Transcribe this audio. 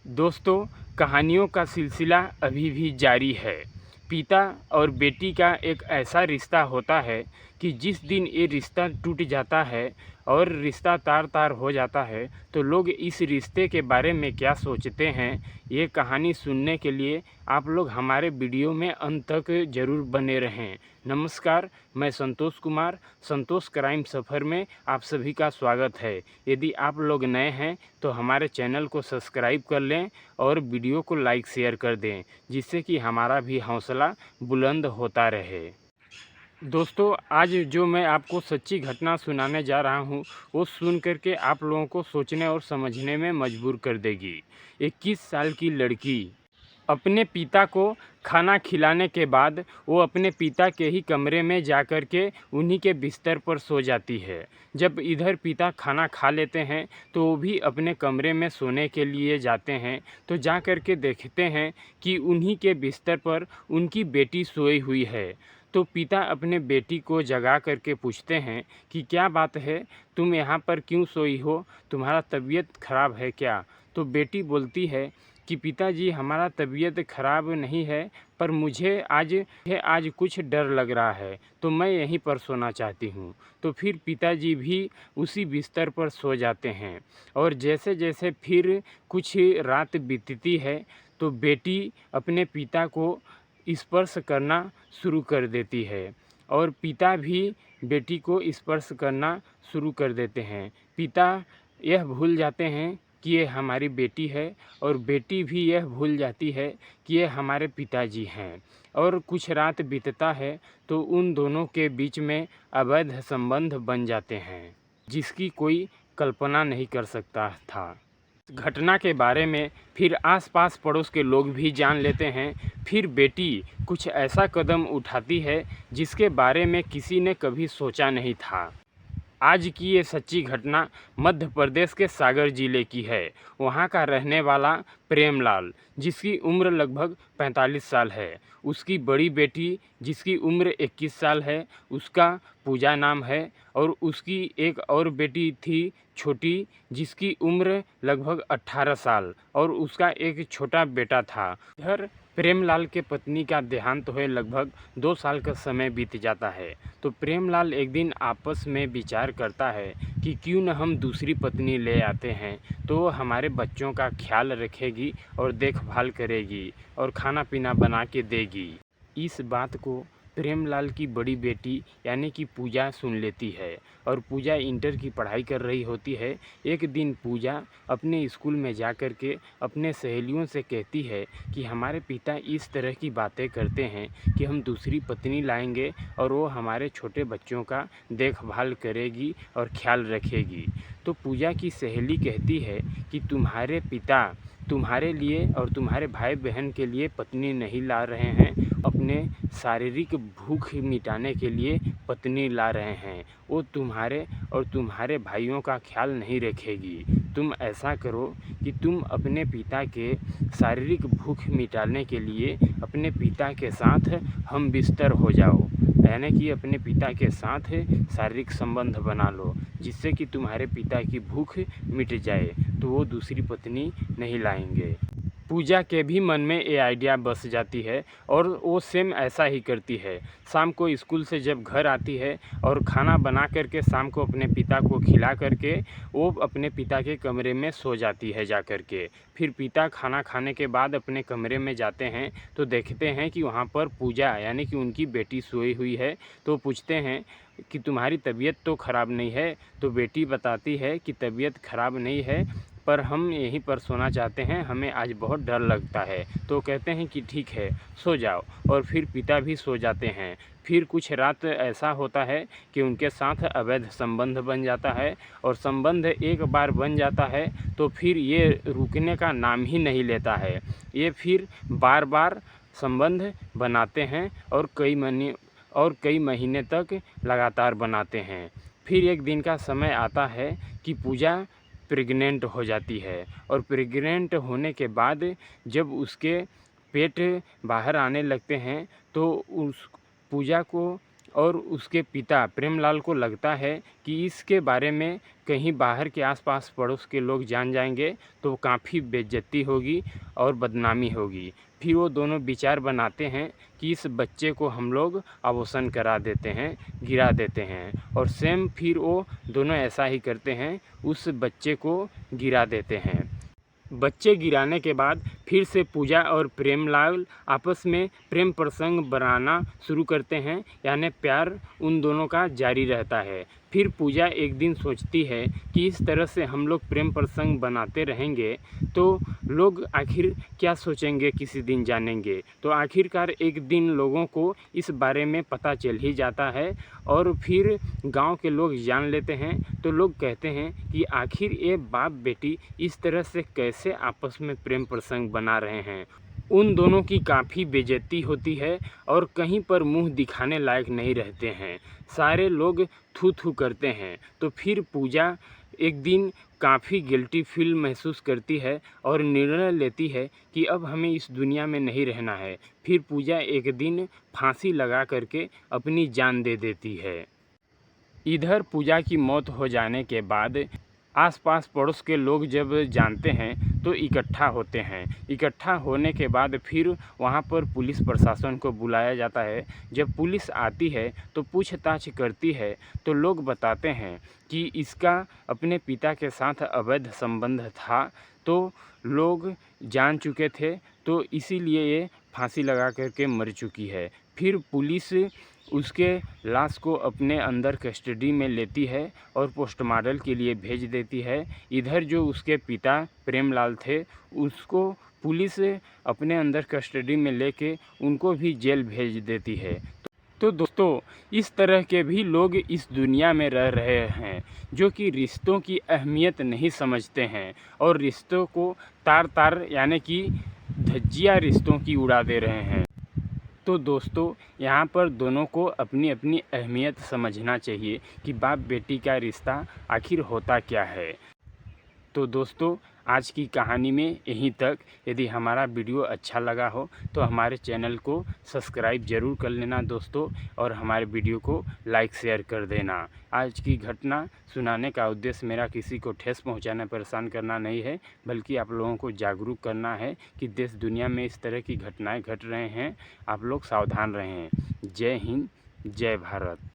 दोस्तों, कहानियों का सिलसिला अभी भी जारी है। पिता और बेटी का एक ऐसा रिश्ता होता है कि जिस दिन ये रिश्ता टूट जाता है और रिश्ता तार-तार हो जाता है, तो लोग इस रिश्ते के बारे में क्या सोचते हैं, ये कहानी सुनने के लिए आप लोग हमारे वीडियो में अंत तक ज़रूर बने रहें। नमस्कार, मैं संतोष कुमार, संतोष क्राइम सफ़र में आप सभी का स्वागत है। यदि आप लोग नए हैं, तो हमारे चैनल को सब्सक्राइब कर लें और वीडियो को लाइक शेयर कर दें, जिससे कि हमारा भी हौसला बुलंद होता रहे। दोस्तों, आज जो मैं आपको सच्ची घटना सुनाने जा रहा हूँ, वो सुन कर के आप लोगों को सोचने और समझने में मजबूर कर देगी। 21 साल की लड़की अपने पिता को खाना खिलाने के बाद वो अपने पिता के ही कमरे में जा कर के उन्हीं के बिस्तर पर सो जाती है। जब इधर पिता खाना खा लेते हैं तो वो भी अपने कमरे में सोने के लिए जाते हैं, तो जा कर के देखते हैं कि उन्हीं के बिस्तर पर उनकी बेटी सोई हुई है। तो पिता अपने बेटी को जगा कर के पूछते हैं कि क्या बात है, तुम यहाँ पर क्यों सोई हो, तुम्हारा तबीयत ख़राब है क्या? तो बेटी बोलती है कि पिताजी, हमारा तबीयत ख़राब नहीं है, पर मुझे आज कुछ डर लग रहा है, तो मैं यहीं पर सोना चाहती हूँ। तो फिर पिताजी भी उसी बिस्तर पर सो जाते हैं और जैसे जैसे फिर कुछ रात बीतती है तो बेटी अपने पिता को स्पर्श करना शुरू कर देती है और पिता भी बेटी को स्पर्श करना शुरू कर देते हैं। पिता यह भूल जाते हैं कि ये हमारी बेटी है और बेटी भी यह भूल जाती है कि ये हमारे पिताजी हैं। और कुछ रात बीतता है तो उन दोनों के बीच में अवैध संबंध बन जाते हैं, जिसकी कोई कल्पना नहीं कर सकता था। घटना के बारे में फिर आस-पास पड़ोस के लोग भी जान लेते हैं। फिर बेटी कुछ ऐसा कदम उठाती है जिसके बारे में किसी ने कभी सोचा नहीं था। आज की ये सच्ची घटना मध्य प्रदेश के सागर जिले की है। वहाँ का रहने वाला प्रेमलाल, जिसकी उम्र लगभग 45 साल है। उसकी बड़ी बेटी जिसकी उम्र 21 साल है, उसका पूजा नाम है, और उसकी एक और बेटी थी छोटी, जिसकी उम्र लगभग 18 साल, और उसका एक छोटा बेटा था। इधर प्रेमलाल के पत्नी का देहांत हुए लगभग 2 साल का समय बीत जाता है। तो प्रेमलाल एक दिन आपस में विचार करता है कि क्यों न हम दूसरी पत्नी ले आते हैं, तो वो हमारे बच्चों का ख्याल रखेगी और देखभाल करेगी और खाना पीना बना के देगी। इस बात को प्रेमलाल की बड़ी बेटी यानी कि पूजा सुन लेती है और पूजा इंटर की पढ़ाई कर रही होती है। एक दिन पूजा अपने स्कूल में जा कर के अपने सहेलियों से कहती है कि हमारे पिता इस तरह की बातें करते हैं कि हम दूसरी पत्नी लाएंगे और वो हमारे छोटे बच्चों का देखभाल करेगी और ख्याल रखेगी। तो पूजा की सहेली कहती है कि तुम्हारे पिता तुम्हारे लिए और तुम्हारे भाई बहन के लिए पत्नी नहीं ला रहे हैं, अपने शारीरिक भूख मिटाने के लिए पत्नी ला रहे हैं। वो तुम्हारे और तुम्हारे भाइयों का ख्याल नहीं रखेगी। तुम ऐसा करो कि तुम अपने पिता के शारीरिक भूख मिटाने के लिए अपने पिता के साथ हम बिस्तर हो जाओ, यानी कि अपने पिता के साथ शारीरिक संबंध बना लो, जिससे कि तुम्हारे पिता की भूख मिट जाए, तो वो दूसरी पत्नी नहीं लाएंगे। पूजा के भी मन में ये आइडिया बस जाती है और वो सेम ऐसा ही करती है। शाम को स्कूल से जब घर आती है और खाना बना करके शाम को अपने पिता को खिला करके वो अपने पिता के कमरे में सो जाती है जा कर के। फिर पिता खाना खाने के बाद अपने कमरे में जाते हैं तो देखते हैं कि वहाँ पर पूजा यानी कि उनकी बेटी सोई हुई है। तो पूछते हैं कि तुम्हारी तबीयत तो ख़राब नहीं है? तो बेटी बताती है कि तबीयत ख़राब नहीं है, पर हम यहीं पर सोना चाहते हैं, हमें आज बहुत डर लगता है। तो कहते हैं कि ठीक है, सो जाओ, और फिर पिता भी सो जाते हैं। फिर कुछ रात ऐसा होता है कि उनके साथ अवैध संबंध बन जाता है, और संबंध एक बार बन जाता है तो फिर ये रुकने का नाम ही नहीं लेता है। ये फिर बार बार संबंध बनाते हैं और कई महीने तक लगातार बनाते हैं। फिर एक दिन का समय आता है कि पूजा प्रेग्नेंट हो जाती है, और प्रेग्नेंट होने के बाद जब उसके पेट बाहर आने लगते हैं तो उस पूजा को और उसके पिता प्रेमलाल को लगता है कि इसके बारे में कहीं बाहर के आसपास पड़ोस के लोग जान जाएंगे तो काफ़ी बेइज्जती होगी और बदनामी होगी। फिर वो दोनों विचार बनाते हैं कि इस बच्चे को हम लोग अबॉर्शन करा देते हैं, गिरा देते हैं। और सेम फिर वो दोनों ऐसा ही करते हैं, उस बच्चे को गिरा देते हैं। बच्चे गिराने के बाद फिर से पूजा और प्रेमलाल आपस में प्रेम प्रसंग बनाना शुरू करते हैं, यानी प्यार उन दोनों का जारी रहता है। फिर पूजा एक दिन सोचती है कि इस तरह से हम लोग प्रेम प्रसंग बनाते रहेंगे तो लोग आखिर क्या सोचेंगे, किसी दिन जानेंगे। तो आखिरकार एक दिन लोगों को इस बारे में पता चल ही जाता है और फिर गांव के लोग जान लेते हैं। तो लोग कहते हैं कि आखिर ये बाप बेटी इस तरह से कैसे आपस में प्रेम प्रसंग बना रहे हैं। उन दोनों की काफ़ी बेइज्जती होती है और कहीं पर मुंह दिखाने लायक नहीं रहते हैं। सारे लोग थू थू करते हैं। तो फिर पूजा एक दिन काफ़ी गिल्टी फील महसूस करती है और निर्णय लेती है कि अब हमें इस दुनिया में नहीं रहना है। फिर पूजा एक दिन फांसी लगा करके अपनी जान दे देती है। इधर पूजा की मौत हो जाने के बाद आसपास पड़ोस के लोग जब जानते हैं तो इकट्ठा होते हैं। इकट्ठा होने के बाद फिर वहाँ पर पुलिस प्रशासन को बुलाया जाता है। जब पुलिस आती है तो पूछताछ करती है तो लोग बताते हैं कि इसका अपने पिता के साथ अवैध संबंध था, तो लोग जान चुके थे, तो इसीलिए ये फांसी लगा करके मर चुकी है। फिर पुलिस उसके लाश को अपने अंदर कस्टडी में लेती है और पोस्टमार्टम के लिए भेज देती है। इधर जो उसके पिता प्रेमलाल थे उसको पुलिस अपने अंदर कस्टडी में लेके उनको भी जेल भेज देती है। तो दोस्तों, इस तरह के भी लोग इस दुनिया में रह रहे हैं जो कि रिश्तों की अहमियत नहीं समझते हैं और रिश्तों को तार तार यानी कि धज्जियाँ रिश्तों की उड़ा दे रहे हैं। तो दोस्तों, यहाँ पर दोनों को अपनी अपनी अहमियत समझना चाहिए कि बाप बेटी का रिश्ता आखिर होता क्या है। तो दोस्तों, आज की कहानी में यहीं तक। यदि हमारा वीडियो अच्छा लगा हो तो हमारे चैनल को सब्सक्राइब ज़रूर कर लेना दोस्तों, और हमारे वीडियो को लाइक शेयर कर देना। आज की घटना सुनाने का उद्देश्य मेरा किसी को ठेस पहुंचाना, परेशान करना नहीं है, बल्कि आप लोगों को जागरूक करना है कि देश दुनिया में इस तरह की घटनाएँ घट रहे हैं। आप लोग सावधान रहें। जय हिंद, जय भारत।